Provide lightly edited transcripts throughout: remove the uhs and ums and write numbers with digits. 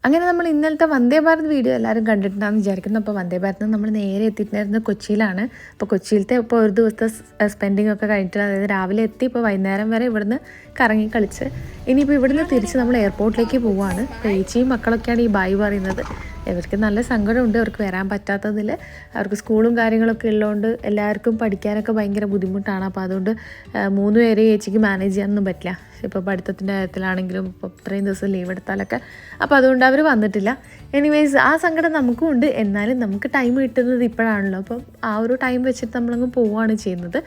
അങ്ങനെ നമ്മൾ ഇന്നലത്തെ വന്ദേ ഭാരത് വീഡിയോ എല്ലാവരും കണ്ടിട്ടുണ്ടാകുമെന്ന് വിചാരിക്കുന്നു. അപ്പോൾ വന്ദേ ഭാരത് നമ്മൾ നേരെ എത്തിയിട്ടുണ്ടായിരുന്നത് കൊച്ചിയിലാണ്. അപ്പോൾ കൊച്ചിയിലത്തെ ഇപ്പോൾ ഒരു ദിവസത്തെ സ്പെൻഡിങ് ഒക്കെ കഴിഞ്ഞിട്ട്, അതായത് രാവിലെ എത്തി ഇപ്പോൾ വൈകുന്നേരം വരെ ഇവിടുന്ന് കറങ്ങി കളിച്ച് ഇനിയിപ്പോൾ ഇവിടുന്ന് തിരിച്ച് നമ്മൾ എയർപോർട്ടിലേക്ക് പോവുകയാണ്. അപ്പോൾ ഏച്ചിയും മക്കളൊക്കെയാണ് ഈ ബായ് പറയുന്നത്. ഇവർക്ക് നല്ല സങ്കടമുണ്ട് അവർക്ക് വരാൻ പറ്റാത്തതിൽ. അവർക്ക് സ്കൂളും കാര്യങ്ങളൊക്കെ ഉള്ളതുകൊണ്ട് എല്ലാവർക്കും പഠിക്കാനൊക്കെ ഭയങ്കര ബുദ്ധിമുട്ടാണ്. അപ്പോൾ അതുകൊണ്ട് 3 പേരെ ഏച്ചിക്ക് മാനേജ് ചെയ്യാനൊന്നും പറ്റില്ല. ഇപ്പോൾ പഠിത്തത്തിൻ്റെ കാര്യത്തിലാണെങ്കിലും ഇപ്പോൾ ഇത്രയും ദിവസം ലീവ് എടുത്താലൊക്കെ. അപ്പോൾ അതുകൊണ്ട് അവർ വന്നിട്ടില്ല. എനിവേയ്സ് ആ സങ്കടം നമുക്കും ഉണ്ട്. എന്നാലും നമുക്ക് ടൈം കിട്ടുന്നത് ഇപ്പോഴാണല്ലോ. അപ്പം ആ ഒരു ടൈം വെച്ചിട്ട് നമ്മളങ്ങ് പോവുകയാണ് ചെയ്യുന്നത്.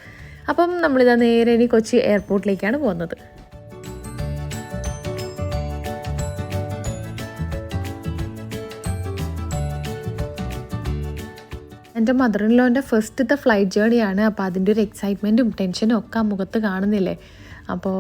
അപ്പം നമ്മളിതാ നേരെ ഇനി കൊച്ചി എയർപോർട്ടിലേക്കാണ് പോകുന്നത്. എൻ്റെ മദർ ഇൻ ലോൻ്റെ ഫസ്റ്റത്തെ ഫ്ലൈറ്റ് ജേണിയാണ്. അപ്പോൾ അതിൻ്റെ ഒരു എക്സൈറ്റ്മെൻറ്റും ടെൻഷനും ഒക്കെ ആ മുഖത്ത് കാണുന്നില്ലേ. അപ്പോൾ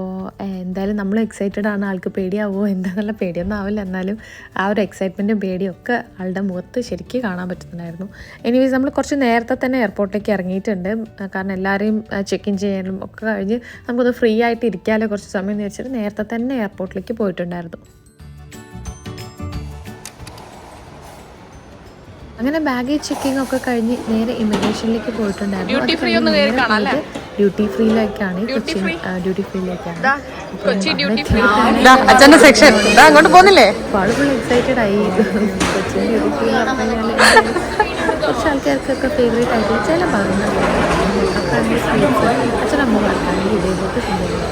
എന്തായാലും നമ്മൾ എക്സൈറ്റഡ് ആണ്. ആൾക്ക് പേടിയാവുമോ എന്താണെന്നുള്ള പേടിയൊന്നും ആവില്ല. എന്നാലും ആ ഒരു എക്സൈറ്റ്മെൻറ്റും പേടിയും ഒക്കെ ആളുടെ മുഖത്ത് ശരിക്കും കാണാൻ പറ്റുന്നുണ്ടായിരുന്നു. എനിവേസ് നമ്മൾ കുറച്ച് നേരത്തെ തന്നെ എയർപോർട്ടിലേക്ക് ഇറങ്ങിയിട്ടുണ്ട്. കാരണം എല്ലാവരെയും ചെക്ക് ഇൻ ചെയ്യാനും ഒക്കെ കഴിഞ്ഞ് നമുക്കൊന്ന് ഫ്രീ ആയിട്ട് ഇരിക്കാമല്ലോ കുറച്ച് സമയം എന്ന് വെച്ചിട്ട് നേരത്തെ തന്നെ എയർപോർട്ടിലേക്ക് പോയിട്ടുണ്ടായിരുന്നു. അങ്ങനെ ബാഗേജ് ചെക്കിംഗ് ഒക്കെ കഴിഞ്ഞ് നേരെ ഇമിഗ്രേഷനിലേക്ക് പോയിട്ടുണ്ടായിരുന്നു. ഡ്യൂട്ടി ഫ്രീയിലേക്കാണ്, കൊച്ചി ഡ്യൂട്ടി ഫ്രീയിലേക്കാണ്. ആള് ഫുൾ എക്സൈറ്റഡ് ആയി. കൊച്ചി ഡ്യൂട്ടി ഫ്രീ എന്ന് പറഞ്ഞു കഴിഞ്ഞാൽ കുറച്ച് ആൾക്കാർക്കൊക്കെ ഫേവറേറ്റ് ആയിട്ടുള്ള ചില ഭാഗങ്ങളുണ്ട്. അച്ഛനമ്മമാർക്കാണെങ്കിൽ ഇതേപോലത്തെ സംഭവങ്ങളൊക്കെ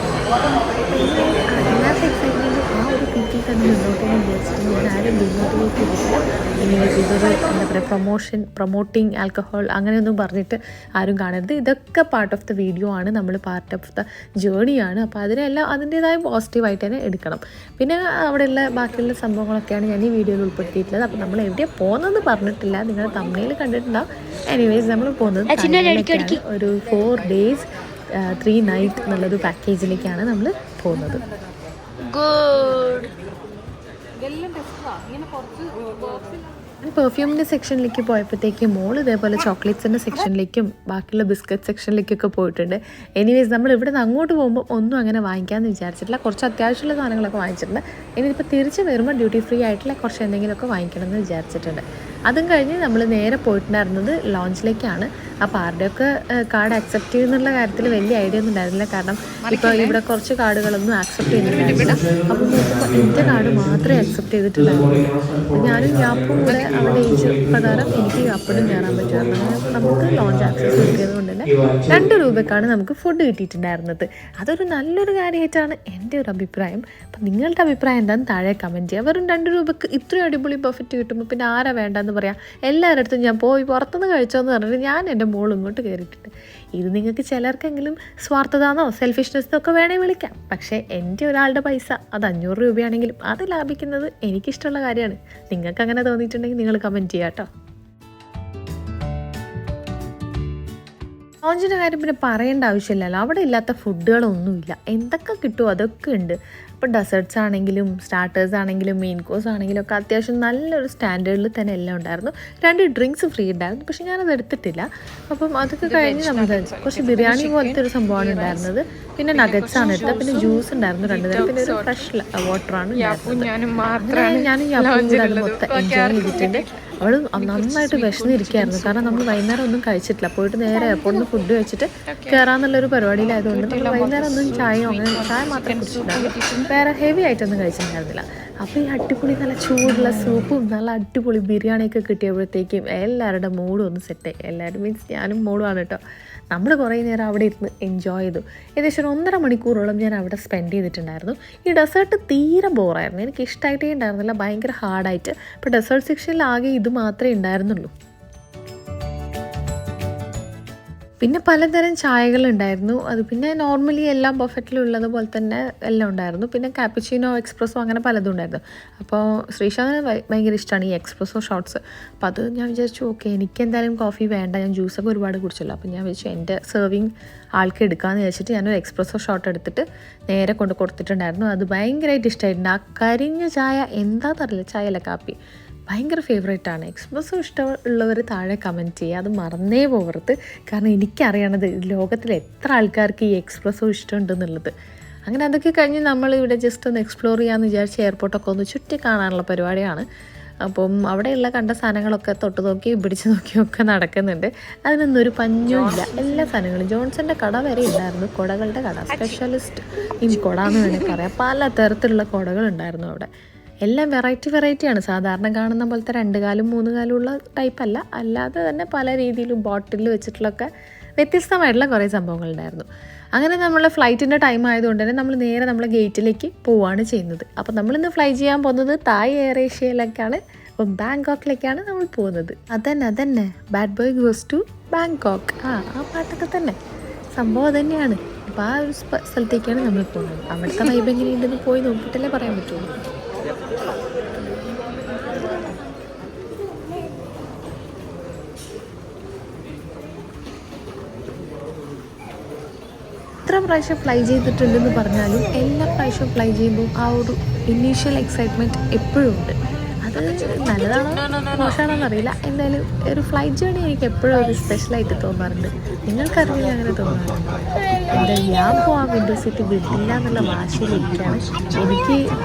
അതിനകത്ത് എക്സൈറ്റ്മെൻറ്റ് ആ ഒരു പീക്കിൽ തന്നെ മുന്നോട്ടെന്ന് വിചാരിച്ചിട്ട് ഞാൻ ആരും മുന്നോട്ടിലേക്ക് ഇരിക്കില്ല. ഇനി ഇതൊരു എന്താ പറയുക പ്രൊമോട്ടിങ് ആൽക്കഹോൾ അങ്ങനെയൊന്നും പറഞ്ഞിട്ട് ആരും കാണരുത്. ഇതൊക്കെ പാർട്ട് ഓഫ് ദ വീഡിയോ ആണ്, നമ്മൾ പാർട്ട് ഓഫ് ദ ജേണിയാണ്. അപ്പോൾ അതിനെല്ലാം അതിൻ്റേതായ പോസിറ്റീവായിട്ട് തന്നെ എടുക്കണം. പിന്നെ അവിടെയുള്ള ബാക്കിയുള്ള സംഭവങ്ങളൊക്കെയാണ് ഞാൻ ഈ വീഡിയോയിൽ ഉൾപ്പെടുത്തിയിട്ടുള്ളത്. അപ്പോൾ നമ്മൾ എവിടെയാണ് പോകുന്നതെന്ന് പറഞ്ഞിട്ടില്ല, നിങ്ങൾ തമിഴിൽ കണ്ടിട്ടുണ്ടാവും. എനിവേസ് നമ്മൾ പോകുന്നത് ഒരു 4 days 3 night എന്നുള്ളൊരു പാക്കേജിലേക്കാണ് നമ്മൾ പോകുന്നത്. പെർഫ്യൂമിൻ്റെ സെക്ഷനിലേക്ക് പോയപ്പോഴത്തേക്കും മോൾ ഇതേപോലെ ചോക്ലേറ്റ്സിൻ്റെ സെക്ഷനിലേക്കും ബാക്കിയുള്ള ബിസ്ക്കറ്റ് സെക്ഷനിലേക്കൊക്കെ പോയിട്ടുണ്ട്. എനിവേസ് നമ്മൾ ഇവിടെ നിന്ന് അങ്ങോട്ട് പോകുമ്പോൾ ഒന്നും അങ്ങനെ വാങ്ങിക്കാമെന്ന് വിചാരിച്ചിട്ടില്ല. കുറച്ച് അത്യാവശ്യമുള്ള സാധനങ്ങളൊക്കെ വാങ്ങിച്ചിട്ടുണ്ട്. ഇനിയിപ്പോൾ തിരിച്ച് വരുമ്പോൾ ഡ്യൂട്ടി ഫ്രീ ആയിട്ടുള്ള കുറച്ച് എന്തെങ്കിലുമൊക്കെ വാങ്ങിക്കണം എന്ന് വിചാരിച്ചിട്ടുണ്ട്. അതും കഴിഞ്ഞ് നമ്മൾ നേരെ പോയിട്ടുണ്ടായിരുന്നത് ലോഞ്ചിലേക്കാണ്. അപ്പോൾ ആരുടെയൊക്കെ കാർഡ് അക്സെപ്റ്റ് ചെയ്യുന്നുള്ള കാര്യത്തിൽ വലിയ ഐഡിയ ഒന്നും ഉണ്ടായിരുന്നില്ല. കാരണം ഇപ്പോൾ ഇവിടെ കുറച്ച് കാർഡുകളൊന്നും ആക്സെപ്റ്റ് ചെയ്യുന്നില്ല. അപ്പോൾ നോക്കുമ്പോൾ എൻ്റെ കാർഡ് മാത്രമേ അക്സെപ്റ്റ് ചെയ്തിട്ടുണ്ടായിരുന്നുള്ളൂ. ഞാനും ഗ്യാപ്പും കൂടെ അവരുടെ ഏജ് പ്രകാരം എനിക്ക് ഗ്യാപ്പിടും കയറാൻ പറ്റുമായിരുന്നു. നമുക്ക് ലോഞ്ച് ആക്സസ് കിട്ടിയത് കൊണ്ട് തന്നെ 2 രൂപയ്ക്കാണ് നമുക്ക് ഫുഡ് കിട്ടിയിട്ടുണ്ടായിരുന്നത്. അതൊരു നല്ലൊരു കാര്യമായിട്ടാണ് എൻ്റെ ഒരു അഭിപ്രായം. അപ്പം നിങ്ങളുടെ അഭിപ്രായം എന്താണെന്ന് താഴെ കമൻറ്റ് ചെയ്യുക. വെറും 2 രൂപയ്ക്ക് ഇത്രയും അടിപൊളി ബഫറ്റ് കിട്ടുമ്പോൾ പിന്നെ ആരാ വേണ്ടെന്ന് പറയാം. എല്ലാവരുടെ അടുത്തും ഞാൻ പോയി പുറത്തുനിന്ന് കഴിച്ചോന്ന് പറഞ്ഞിട്ട് ഞാൻ എൻ്റെ മോൾ ഇങ്ങോട്ട് കയറിയിട്ടുണ്ട്. ഇത് നിങ്ങൾക്ക് ചിലർക്കെങ്കിലും സ്വാർത്ഥതാന്നോ സെൽഫിഷ്നെസ്സോ ഒക്കെ വേണേൽ വിളിക്കാം. പക്ഷേ എൻ്റെ ഒരാളുടെ പൈസ അത് 500 രൂപയാണെങ്കിലും അത് ലാഭിക്കുന്നത് എനിക്കിഷ്ടമുള്ള കാര്യമാണ്. നിങ്ങൾക്ക് അങ്ങനെ തോന്നിയിട്ടുണ്ടെങ്കിൽ നിങ്ങൾ കമൻറ്റ് ചെയ്യാം കേട്ടോ. ലോഞ്ചിൻ്റെ കാര്യം പിന്നെ പറയേണ്ട ആവശ്യമില്ലല്ലോ. അവിടെ ഇല്ലാത്ത ഫുഡുകളൊന്നുമില്ല. എന്തൊക്കെ കിട്ടുമോ അതൊക്കെ ഉണ്ട്. ഇപ്പോൾ ഡെസേർട്ട്സ് ആണെങ്കിലും സ്റ്റാർട്ടേഴ്സ് ആണെങ്കിലും മെയിൻ കോഴ്സ് ആണെങ്കിലും ഒക്കെ അത്യാവശ്യം നല്ലൊരു സ്റ്റാൻഡേർഡിൽ തന്നെ എല്ലാം ഉണ്ടായിരുന്നു. 2 ഡ്രിങ്ക്സ് ഫ്രീ ഉണ്ടായിരുന്നു, പക്ഷെ ഞാനത് എടുത്തിട്ടില്ല. അപ്പം അതൊക്കെ കഴിഞ്ഞ് നമ്മൾ കുറച്ച് ബിരിയാണി പോലത്തെ ഒരു സംഭവമാണ് ഉണ്ടായിരുന്നത്. പിന്നെ നഗറ്റ്സ് ആണ് എടുത്തത്. പിന്നെ ജ്യൂസ് ഉണ്ടായിരുന്നു 2 തരം. പിന്നെ ഒരു ഫ്രഷ് വാട്ടറാണ് ഉണ്ടായിരുന്നത്. ഞാനും യാപ്പും കൂടെ അത് മൊത്തം എൻജോയ് ചെയ്തിട്ടുണ്ട്. അവൾ നന്നായിട്ട് വിശന്നിരിക്കുകയായിരുന്നു. കാരണം നമ്മൾ വൈകുന്നേരം ഒന്നും കഴിച്ചിട്ടില്ല. പോയിട്ട് നേരെ എയർപോർട്ടിൽ നിന്ന് ഫുഡ് കഴിച്ചിട്ട് കയറാമെന്നുള്ളൊരു പരിപാടിയിലായതുകൊണ്ട് നമ്മൾ വൈകുന്നേരം ഒന്നും ചായ മാത്രം കുടിച്ചിട്ടുണ്ടായിരുന്നു. വേറെ ഹെവി ആയിട്ടൊന്നും കഴിച്ചിട്ടുണ്ടായിരുന്നില്ല. അപ്പോൾ ഈ അടിപൊളി നല്ല ചൂടുള്ള സൂപ്പും നല്ല അടിപൊളി ബിരിയാണിയൊക്കെ കിട്ടിയപ്പോഴത്തേക്കും എല്ലാവരുടെ മൂഡും ഒന്ന് സെറ്റായി. എല്ലാവരും മീൻസ് ഞാനും മൂഡുമാണ് കേട്ടോ. നമ്മൾ കുറേ നേരം അവിടെ ഇരുന്ന് എൻജോയ് ചെയ്തു. ഏകദേശം 1.5 മണിക്കൂറോളം ഞാൻ അവിടെ സ്പെൻഡ് ചെയ്തിട്ടുണ്ടായിരുന്നു. ഈ ഡെസേർട്ട് തീരെ ബോറായിരുന്നു, എനിക്ക് ഇഷ്ടമായിട്ടേ ഉണ്ടായിരുന്നില്ല, ഭയങ്കര ഹാർഡായിട്ട്. ഇപ്പോൾ ഡെസേർട്ട് സെക്ഷനിൽ ആകെ ഇത് മാത്രമേ ഉണ്ടായിരുന്നുള്ളൂ. പിന്നെ പലതരം ചായകളുണ്ടായിരുന്നു. അത് പിന്നെ നോർമലി എല്ലാം ബഫറ്റിലുള്ളത് പോലെ തന്നെ എല്ലാം ഉണ്ടായിരുന്നു. പിന്നെ കാപ്പുച്ചിനോ എക്സ്പ്രസ്സോ അങ്ങനെ പലതും ഉണ്ടായിരുന്നു. അപ്പോൾ ശ്രീശാന്തിന് ഭയങ്കര ഇഷ്ടമാണ് ഈ എക്സ്പ്രസ്സോ ഷോട്ട്സ്. അപ്പോൾ അത് ഞാൻ വിചാരിച്ചു ഓക്കെ എനിക്കെന്തായാലും കോഫി വേണ്ട, ഞാൻ ജ്യൂസൊക്കെ ഒരുപാട് കുടിച്ചല്ലോ. അപ്പോൾ ഞാൻ വിചാരിച്ചു എൻ്റെ സെർവിങ് ആൾക്ക് എടുക്കാമെന്ന് വിചാരിച്ചിട്ട് ഞാനൊരു എക്സ്പ്രസ്സോ ഷോട്ട് എടുത്തിട്ട് നേരെ കൊടുത്തിട്ടുണ്ടായിരുന്നു. അത് ഭയങ്കരമായിട്ട് ഇഷ്ടമായിട്ടുണ്ട്. ആ കരിഞ്ഞ ചായ എന്താണെന്നറിയില്ല, ചായയല്ല കാപ്പി ഭയങ്കര ഫേവറേറ്റാണ്. എക്സ്പ്രസ്സോ ഇഷ്ടമുള്ളവർ താഴെ കമൻറ്റ് ചെയ്യുക, അത് മറന്നേ പോകരുത്. കാരണം എനിക്കറിയണത് ലോകത്തിൽ എത്ര ആൾക്കാർക്ക് ഈ എക്സ്പ്രസ്സോ ഇഷ്ടമുണ്ടെന്നുള്ളത്. അങ്ങനെ അതൊക്കെ കഴിഞ്ഞ് നമ്മൾ ഇവിടെ ജസ്റ്റ് ഒന്ന് എക്സ്പ്ലോർ ചെയ്യാമെന്ന് വിചാരിച്ച് എയർപോർട്ടൊക്കെ ഒന്ന് ചുറ്റി കാണാനുള്ള പരിപാടിയാണ്. അപ്പം അവിടെയുള്ള കണ്ട സാധനങ്ങളൊക്കെ തൊട്ട് നോക്കി പിടിച്ച് നോക്കിയൊക്കെ നടക്കുന്നുണ്ട്. അതിനൊന്നും ഒരു പഞ്ഞുമില്ല. എല്ലാ സാധനങ്ങളും ജോൺസൻ്റെ കട വരെ ഉണ്ടായിരുന്നു, കുടകളുടെ കട, സ്പെഷ്യലിസ്റ്റ് ഇൻ കുട എന്ന് വേണമെങ്കിൽ പറയാം. പല തരത്തിലുള്ള കുടകളുണ്ടായിരുന്നു അവിടെ. എല്ലാം വെറൈറ്റിയാണ്. സാധാരണ കാണുന്ന പോലത്തെ 2 കാലും 3 കാലും ഉള്ള ടൈപ്പല്ല, അല്ലാതെ തന്നെ പല രീതിയിലും ബോട്ടിൽ വെച്ചിട്ടുള്ളൊക്കെ വ്യത്യസ്തമായിട്ടുള്ള കുറേ സംഭവങ്ങളുണ്ടായിരുന്നു. അങ്ങനെ നമ്മൾ ഫ്ലൈറ്റിൻ്റെ ടൈം ആയതുകൊണ്ട് തന്നെ നമ്മൾ നേരെ നമ്മളെ ഗേറ്റിലേക്ക് പോവുകയാണ് ചെയ്യുന്നത്. അപ്പോൾ നമ്മളിന്ന് ഫ്ലൈ ചെയ്യാൻ പോകുന്നത് തായ് എയർ ഏഷ്യയിലേക്കാണ്. അപ്പം ബാങ്കോക്കിലേക്കാണ് നമ്മൾ പോകുന്നത്. അതന്നെ bad boy goes to Bangkok. ആ പാട്ടൊക്കെ തന്നെ സംഭവം തന്നെയാണ്. അപ്പോൾ ആ ഒരു സ്ഥലത്തേക്കാണ് നമ്മൾ പോകുന്നത്. അവിടുത്തെ വൈബ് എങ്ങനെയുണ്ടെന്ന് പോയി നോക്കിയിട്ടല്ലേ പറയാൻ പറ്റുള്ളൂ. എത്ര പ്രാവശ്യം ഫ്ലൈ ചെയ്തിട്ടുണ്ടെന്ന് പറഞ്ഞാലും എല്ലാ പ്രാവശ്യവും ഫ്ലൈ ചെയ്യുമ്പോൾ ആ ഒരു ഇനീഷ്യൽ എക്സൈറ്റ്മെൻറ്റ് എപ്പോഴും ഉണ്ട്. അത് നല്ലതാണോ മോശമാണോന്ന് അറിയില്ല. എന്തായാലും ഒരു ഫ്ലൈറ്റ് ജേർണി എനിക്ക് എപ്പോഴും ഒരു സ്പെഷ്യലായിട്ട് തോന്നാറുണ്ട്. നിങ്ങൾക്കറിയില്ല അങ്ങനെ തോന്നാറുണ്ട്. എന്തായാലും ഞാൻ പോകാൻ വിൻഡോ സീറ്റ് വിടില്ല എന്നുള്ള വാശിയിലിരിക്കുകയാണ്. എനിക്ക്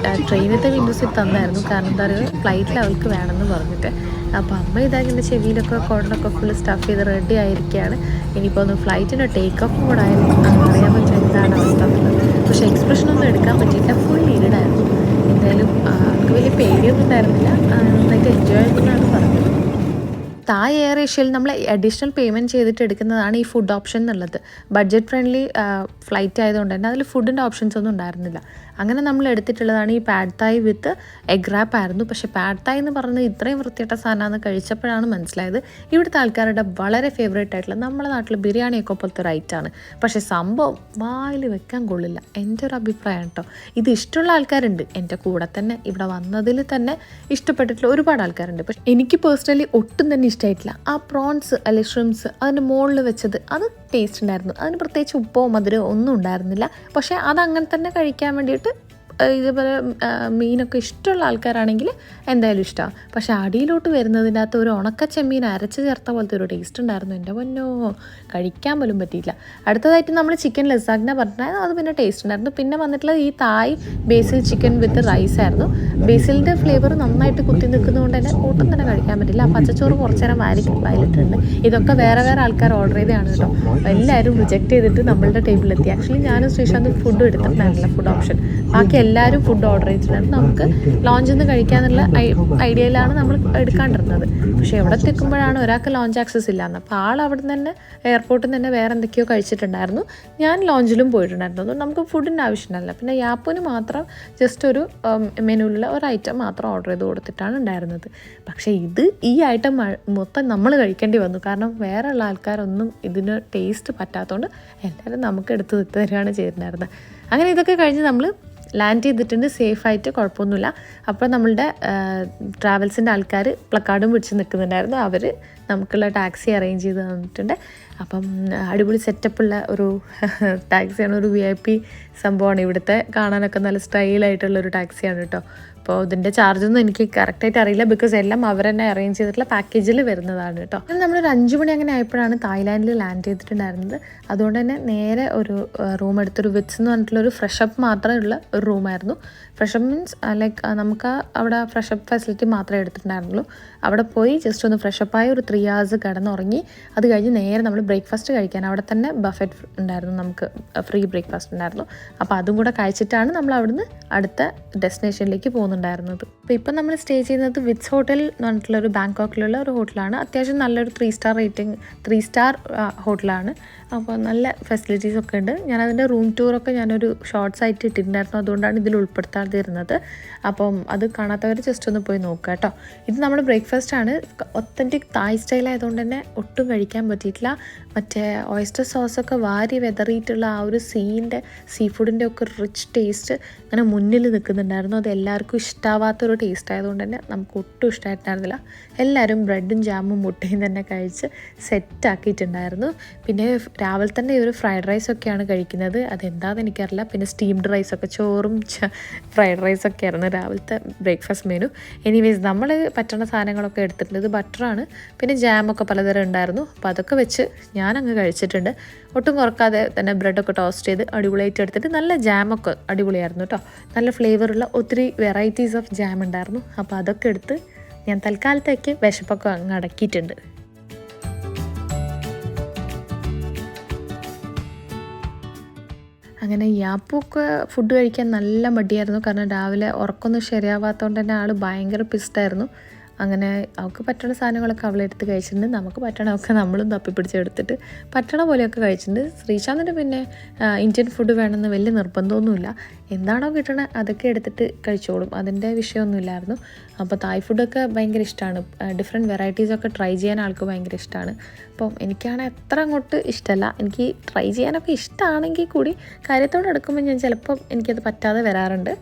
ട്രെയിനത്തെ വിൻഡോ സീറ്റ് തന്നായിരുന്നു. കാരണം എന്താ പറയുക, ഫ്ലൈറ്റിൽ അവൾക്ക് വേണമെന്ന് പറഞ്ഞിട്ട്. അപ്പോൾ അമ്മ ഇതാക്കിൻ്റെ ചെവിയിലൊക്കെ കോടനൊക്കെ ഫുൾ സ്റ്റഫ് ചെയ്ത് റെഡി ആയിരിക്കുകയാണ്. ഇനിയിപ്പോൾ ഒന്ന് ഫ്ലൈറ്റിൻ്റെ ടേക്ക് ഓഫ് കൂടെ ആയിരിക്കും അറിയാൻ പറ്റും എന്താണ് അവസ്ഥ എന്നുള്ളത്. പക്ഷേ എക്സ്പ്രഷനൊന്നും എടുക്കാൻ പറ്റിയില്ല, ഫുൾ ലീഡായിരുന്നു. എന്തായാലും അവർക്ക് വലിയ പേടിയൊന്നും ഉണ്ടായിരുന്നില്ല, നന്നായിട്ട് എൻജോയ് ചെയ്യുന്നതാണ് പറഞ്ഞത്. തായ് എയർ ഏഷ്യയിൽ നമ്മൾ അഡീഷണൽ പേയ്മെൻറ്റ് ചെയ്തിട്ട് എടുക്കുന്നതാണ് ഈ ഫുഡ് ഓപ്ഷൻ എന്നുള്ളത്. ബഡ്ജറ്റ് ഫ്രണ്ട്ലി ഫ്ലൈറ്റ് ആയതുകൊണ്ട് തന്നെ അതിൽ ഫുഡിൻ്റെ ഓപ്ഷൻസ് ഒന്നും ഉണ്ടായിരുന്നില്ല. അങ്ങനെ നമ്മൾ എടുത്തിട്ടുള്ളതാണ് ഈ pad Thai with egg wrap ആയിരുന്നു. പക്ഷേ പാഡ് തായ് എന്ന് പറയുന്നത് ഇത്രയും വൃത്തിയായിട്ട സാധനമാണെന്ന് കഴിച്ചപ്പോഴാണ് മനസ്സിലായത് ഇവിടുത്തെ ആൾക്കാരുടെ വളരെ ഫേവറേറ്റ് ആയിട്ടുള്ള നമ്മുടെ നാട്ടിൽ ബിരിയാണിയൊക്കെ പോലത്തെ ഒരു ഐറ്റമാണ്. പക്ഷേ സംഭവം വായിൽ വെക്കാൻ കൊള്ളില്ല, എൻ്റെ ഒരു അഭിപ്രായം കേട്ടോ. ഇത് ഇഷ്ടമുള്ള ആൾക്കാരുണ്ട്, എൻ്റെ കൂടെ തന്നെ ഇവിടെ വന്നതിൽ തന്നെ ഇഷ്ടപ്പെട്ടിട്ടുള്ള ഒരുപാട് ആൾക്കാരുണ്ട്. പക്ഷേ എനിക്ക് പേഴ്സണലി ഒട്ടും തന്നെ ഇഷ്ടമായിട്ടില്ല. ആ പ്രോൺസ് അല്ലെ ഷ്രിംസ് അതിൻ്റെ മുകളിൽ വെച്ചത് അത് ടേസ്റ്റ് ഉണ്ടായിരുന്നു. അതിന് പ്രത്യേകിച്ച് ഉപ്പോ മധുരമോ ഒന്നും ഉണ്ടായിരുന്നില്ല. പക്ഷേ അതങ്ങനെ തന്നെ കഴിക്കാൻ വേണ്ടിയിട്ട് ഇതുപോലെ മീനൊക്കെ ഇഷ്ടമുള്ള ആൾക്കാരാണെങ്കിൽ എന്തായാലും ഇഷ്ടമാണ്. പക്ഷേ അടിയിലോട്ട് വരുന്നതിൻ്റെ അകത്ത് ഒരു ഉണക്ക ചെമ്മീൻ അരച്ച് ചേർത്ത പോലത്തെ ഒരു ടേസ്റ്റ് ഉണ്ടായിരുന്നു. എൻ്റെ പൊന്നോ, കഴിക്കാൻ പോലും പറ്റിയില്ല. അടുത്തതായിട്ട് നമ്മൾ ചിക്കൻ ലസാഗ്ന പറഞ്ഞാൽ അത് പിന്നെ ടേസ്റ്റ് ഉണ്ടായിരുന്നു. പിന്നെ വന്നിട്ടുള്ളത് ഈ തായ് ബേസിൽ ചിക്കൻ വിത്ത് റൈസ് ആയിരുന്നു. ബേസിലിൻ്റെ ഫ്ലേവർ നന്നായിട്ട് കുത്തി നിൽക്കുന്നതുകൊണ്ട് തന്നെ ഒട്ടും തന്നെ കഴിക്കാൻ പറ്റില്ല. ആ പച്ചച്ചോറ് കുറച്ച് നേരം വായിലിട്ടുണ്ട്. ഇതൊക്കെ വേറെ ആൾക്കാർ ഓർഡർ ചെയ്തതാണ് കേട്ടോ. എല്ലാവരും റിജക്റ്റ് ചെയ്തിട്ട് നമ്മളുടെ ടേബിളിലെത്തി. ആക്ച്വലി ഞാനും ശ്രീശാന്തും ഫുഡ് എടുത്തിട്ടുണ്ടായിരുന്നില്ല, ഫുഡ് ഓപ്ഷൻ. ബാക്കി എല്ലാവരും ഫുഡ് ഓർഡർ ചെയ്തിട്ടുണ്ടായിരുന്നു. നമുക്ക് ലോഞ്ചിൽ നിന്ന് കഴിക്കാന്നുള്ള ഐഡിയയിലാണ് നമ്മൾ എടുക്കാണ്ടിരുന്നത്. പക്ഷേ എവിടെ എത്തിക്കുമ്പോഴാണ് ഒരാൾക്ക് ലോഞ്ച് ആക്സസ് ഇല്ലാന്ന്. അപ്പോൾ ആൾ അവിടെ നിന്ന് തന്നെ എയർപോർട്ടിൽ നിന്ന് തന്നെ വേറെ എന്തൊക്കെയോ കഴിച്ചിട്ടുണ്ടായിരുന്നു. ഞാൻ ലോഞ്ചിലും പോയിട്ടുണ്ടായിരുന്നു. അതുകൊണ്ട് നമുക്ക് ഫുഡിൻ്റെ ആവശ്യമില്ല. പിന്നെ യാപ്പിന് മാത്രം ജസ്റ്റ് ഒരു മെനുവിലുള്ള ഒരു ഐറ്റം മാത്രം ഓർഡർ ചെയ്ത് കൊടുത്തിട്ടാണ് ഉണ്ടായിരുന്നത്. പക്ഷേ ഈ ഐറ്റം മൊത്തം നമ്മൾ കഴിക്കേണ്ടി വന്നു. കാരണം വേറെ ഉള്ള ആൾക്കാരൊന്നും ഇതിന് ടേസ്റ്റ് പറ്റാത്തതുകൊണ്ട് എല്ലാവരും നമുക്ക് എടുത്ത് തരികയാണ് ചെയ്തിട്ടുണ്ടായിരുന്നത്. അങ്ങനെ ഇതൊക്കെ കഴിഞ്ഞ് നമ്മൾ ലാൻഡ് ചെയ്തിട്ടുണ്ട് സേഫായിട്ട്, കുഴപ്പമൊന്നുമില്ല. അപ്പോൾ നമ്മളുടെ ട്രാവൽസിൻ്റെ ആൾക്കാർ പ്ലക്കാർഡും പിടിച്ച് നിൽക്കുന്നുണ്ടായിരുന്നു. അവർ നമുക്കുള്ള ടാക്സി അറേഞ്ച് ചെയ്ത് തന്നിട്ടുണ്ട്. അപ്പം അടിപൊളി സെറ്റപ്പുള്ള ഒരു ടാക്സിയാണ്, ഒരു VIP സംഭവമാണ്. ഇവിടുത്തെ കാണാനൊക്കെ നല്ല സ്റ്റൈലായിട്ടുള്ളൊരു ടാക്സിയാണ് കേട്ടോ. അപ്പോൾ ഇതിൻ്റെ ചാർജൊന്നും എനിക്ക് കറക്റ്റായിട്ട് അറിയില്ല, ബിക്കോസ് എല്ലാം അവർ തന്നെ അറേഞ്ച് ചെയ്തിട്ടുള്ള പാക്കേജിൽ വരുന്നതാണ് കേട്ടോ. നമ്മളൊരു 5 മണി അങ്ങനെ ആയപ്പോഴാണ് തായ്ലാൻഡിൽ ലാൻഡ് ചെയ്തിട്ടുണ്ടായിരുന്നത്. അതുകൊണ്ട് തന്നെ നേരെ ഒരു റൂം എടുത്തൊരു വിറ്റ്സ് എന്ന് പറഞ്ഞിട്ടുള്ളൊരു ഫ്രഷപ്പ് മാത്രമേ ഉള്ള ഒരു റൂമായിരുന്നു. ഫ്രഷപ്പ് മീൻസ് ലൈക്ക് നമുക്ക് അവിടെ ഫ്രഷപ്പ് ഫെസിലിറ്റി മാത്രമേ എടുത്തിട്ടുണ്ടായിരുന്നുള്ളൂ. അവിടെ പോയി ജസ്റ്റ് ഒന്ന് ഫ്രഷപ്പായി ഒരു 3 hours കിടന്നുറങ്ങി. അത് കഴിഞ്ഞ് നേരെ നമ്മൾ ബ്രേക്ക്ഫാസ്റ്റ് കഴിക്കാൻ അവിടെ തന്നെ ബഫറ്റ് ഉണ്ടായിരുന്നു, നമുക്ക് ഫ്രീ ബ്രേക്ക്ഫാസ്റ്റ് ഉണ്ടായിരുന്നു. അപ്പോൾ അതും കൂടെ കഴിച്ചിട്ടാണ് നമ്മൾ അവിടുന്ന് അടുത്ത ഡെസ്റ്റിനേഷനിലേക്ക് പോകുന്നുണ്ടായിരുന്നത്. അപ്പോൾ ഇപ്പം നമ്മൾ സ്റ്റേ ചെയ്യുന്നത് വിറ്റ്സ് ഹോട്ടൽ എന്ന് പറഞ്ഞിട്ടുള്ളൊരു ബാങ്കോക്കിലുള്ള ഒരു ഹോട്ടലാണ്. അത്യാവശ്യം നല്ലൊരു 3 star റേറ്റിംഗ് 3 star ഹോട്ടലാണ്. അപ്പോൾ നല്ല ഫെസിലിറ്റീസ് ഒക്കെ ഉണ്ട്. ഞാനതിൻ്റെ റൂം ടൂറൊക്കെ ഞാനൊരു ഷോർട്സ് ആയിട്ട് ഇട്ടിട്ടുണ്ടായിരുന്നു, അതുകൊണ്ടാണ് ഇതിൽ ഉൾപ്പെടുത്താതിരുന്നത്. അപ്പം അത് കാണാത്തവർ ജസ്റ്റ് ഒന്ന് പോയി നോക്കുക കേട്ടോ. ഇത് നമ്മുടെ ബ്രേക്ക്ഫാസ്റ്റ് ആണ്. ഒത്തൻറ്റിക് തായ് സ്റ്റൈൽ ആയതുകൊണ്ട് തന്നെ ഒട്ടും കഴിക്കാൻ പറ്റിയിട്ടില്ല. മറ്റേ ഓയിസ്റ്റർ സോസൊക്കെ വാരി വെതറിയിട്ടുള്ള ആ ഒരു സീ ഫുഡിൻ്റെ ഒക്കെ റിച്ച് ടേസ്റ്റ് അങ്ങനെ മുന്നിൽ നിൽക്കുന്നുണ്ടായിരുന്നു. അത് എല്ലാവർക്കും ഇഷ്ടമാവാത്തൊരു ടേസ്റ്റ് ആയതുകൊണ്ട് തന്നെ നമുക്ക് ഒട്ടും ഇഷ്ടമായിട്ടുണ്ടായിരുന്നില്ല. എല്ലാവരും ബ്രെഡും ജാമും മുട്ടയും തന്നെ കഴിച്ച് സെറ്റാക്കിയിട്ടുണ്ടായിരുന്നു. പിന്നെ രാവിലെ തന്നെ ഇവർ ഫ്രൈഡ് റൈസൊക്കെയാണ് കഴിക്കുന്നത്. അതെന്താണെന്ന് എനിക്കറിയില്ല. പിന്നെ സ്റ്റീംഡ് റൈസൊക്കെ, ചോറും ഫ്രൈഡ് റൈസൊക്കെ ആയിരുന്നു രാവിലത്തെ ബ്രേക്ക്ഫാസ്റ്റ് മെനു. എനിവേസ് നമ്മൾ പറ്റുന്ന സാധനങ്ങളൊക്കെ എടുത്തിട്ടുണ്ട്. ഇത് ബട്ടറാണ്, പിന്നെ ജാമൊക്കെ പലതരം ഉണ്ടായിരുന്നു. അപ്പോൾ അതൊക്കെ വെച്ച് ഞാനങ്ങ് കഴിച്ചിട്ടുണ്ട്. ഒട്ടും കുറക്കാതെ തന്നെ ബ്രെഡൊക്കെ ടോസ്റ്റ് ചെയ്ത് അടിപൊളിയായിട്ട് എടുത്തിട്ട് നല്ല ജാമൊക്കെ അടിപൊളിയായിരുന്നു കേട്ടോ. നല്ല ഫ്ലേവറുള്ള ഒത്തിരി വെറൈറ്റീസ് ഓഫ് ജാം ഉണ്ടായിരുന്നു. അപ്പോൾ അതൊക്കെ എടുത്ത് ഞാൻ തൽക്കാലത്തേക്ക് വിശപ്പൊക്കെ അങ്ങ് അടക്കിയിട്ടുണ്ട്. അങ്ങനെ യാപ്പൂക്ക് ഫുഡ് കഴിക്കാൻ നല്ല മടിയായിരുന്നു. കാരണം രാവിലെ ഉറക്കമൊന്നും ശരിയാവാത്തതുകൊണ്ട് തന്നെ ആൾ ഭയങ്കര പിസ്റ്റായിരുന്നു. അങ്ങനെ അവൾക്ക് പറ്റണ സാധനങ്ങളൊക്കെ അവളെടുത്ത് കഴിച്ചിട്ടുണ്ട്. നമുക്ക് പറ്റണമൊക്കെ നമ്മളും തപ്പിപ്പിടിച്ചെടുത്തിട്ട് പറ്റണ പോലെയൊക്കെ കഴിച്ചിട്ടുണ്ട്. ശ്രീശാന്തിന് പിന്നെ ഇന്ത്യൻ ഫുഡ് വേണമെന്ന് വലിയ നിർബന്ധമൊന്നുമില്ല. എന്താണോ കിട്ടണത് അതൊക്കെ എടുത്തിട്ട് കഴിച്ചോളും. അതിൻ്റെ വിഷയമൊന്നുമില്ലായിരുന്നു. അപ്പോൾ തായ് ഫുഡൊക്കെ ഭയങ്കര ഇഷ്ടമാണ്. ഡിഫറെൻറ്റ് വെറൈറ്റീസൊക്കെ ട്രൈ ചെയ്യാൻ ആൾക്ക് ഭയങ്കര ഇഷ്ടമാണ്. അപ്പം എനിക്കാണെങ്കിൽ അത്ര അങ്ങോട്ട് ഇഷ്ടമല്ല. എനിക്ക് ട്രൈ ചെയ്യാനൊക്കെ ഇഷ്ടമാണെങ്കിൽ കൂടി കാര്യത്തോടെ എടുക്കുമ്പോൾ ഞാൻ ചിലപ്പം എനിക്കത് പറ്റാതെ വരാറുണ്ട്.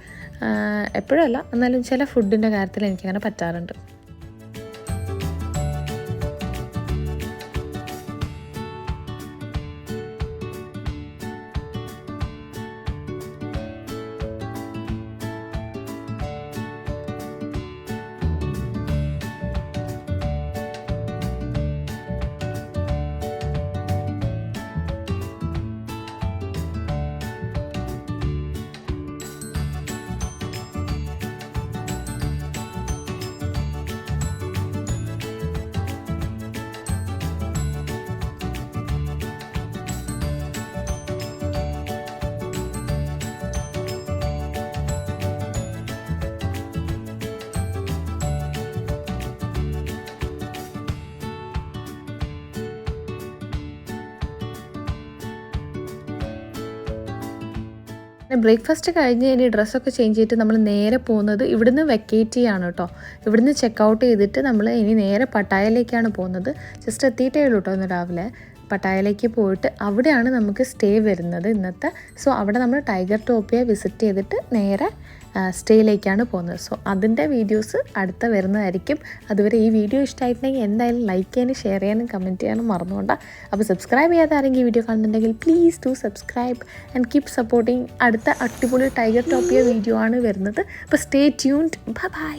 എപ്പോഴല്ല, എന്നാലും ചില ഫുഡിൻ്റെ കാര്യത്തിൽ എനിക്കങ്ങനെ പറ്റാറുണ്ട്. ബ്രേക്ക്ഫാസ്റ്റ് കഴിഞ്ഞ് ഇനി ഡ്രസ്സൊക്കെ ചേഞ്ച് ചെയ്തിട്ട് നമ്മൾ നേരെ പോകുന്നത് ഇവിടുന്ന് വെക്കേറ്റ് ചെയ്യാണ് കേട്ടോ. ഇവിടുന്ന് ചെക്കൗട്ട് ചെയ്തിട്ട് നമ്മൾ ഇനി നേരെ പട്ടായയിലേക്കാണ് പോകുന്നത്. ജസ്റ്റ് എത്തിയിട്ടേ ഉള്ളൂ കേട്ടോ ഇന്ന് രാവിലെ. പട്ടായയിലേക്ക് പോയിട്ട് അവിടെയാണ് നമുക്ക് സ്റ്റേ വരുന്നത് ഇന്നത്തെ. സോ അവിടെ നമ്മൾ ടൈഗർ ടോപ്പിയെ വിസിറ്റ് ചെയ്തിട്ട് നേരെ സ്റ്റേയിലേക്കാണ് പോകുന്നത്. സോ അതിൻ്റെ വീഡിയോസ് അടുത്ത വരുന്നതായിരിക്കും. അതുവരെ ഈ വീഡിയോ ഇഷ്ടമായിട്ടുണ്ടെങ്കിൽ എന്തായാലും ലൈക്ക് ചെയ്യാനും ഷെയർ ചെയ്യാനും കമൻറ്റ് ചെയ്യാനും മറന്നുകൊണ്ടാണ്. അപ്പോൾ സബ്സ്ക്രൈബ് ചെയ്യാതെ ആരെങ്കിലും ഈ വീഡിയോ കാണുന്നുണ്ടെങ്കിൽ please do subscribe and keep supporting. അടുത്ത അടിപൊളി ടൈഗർ ടോപ്പിയ വീഡിയോ ആണ് വരുന്നത്. അപ്പോൾ സ്റ്റേ ട്യൂൺഡ്. Bye bye.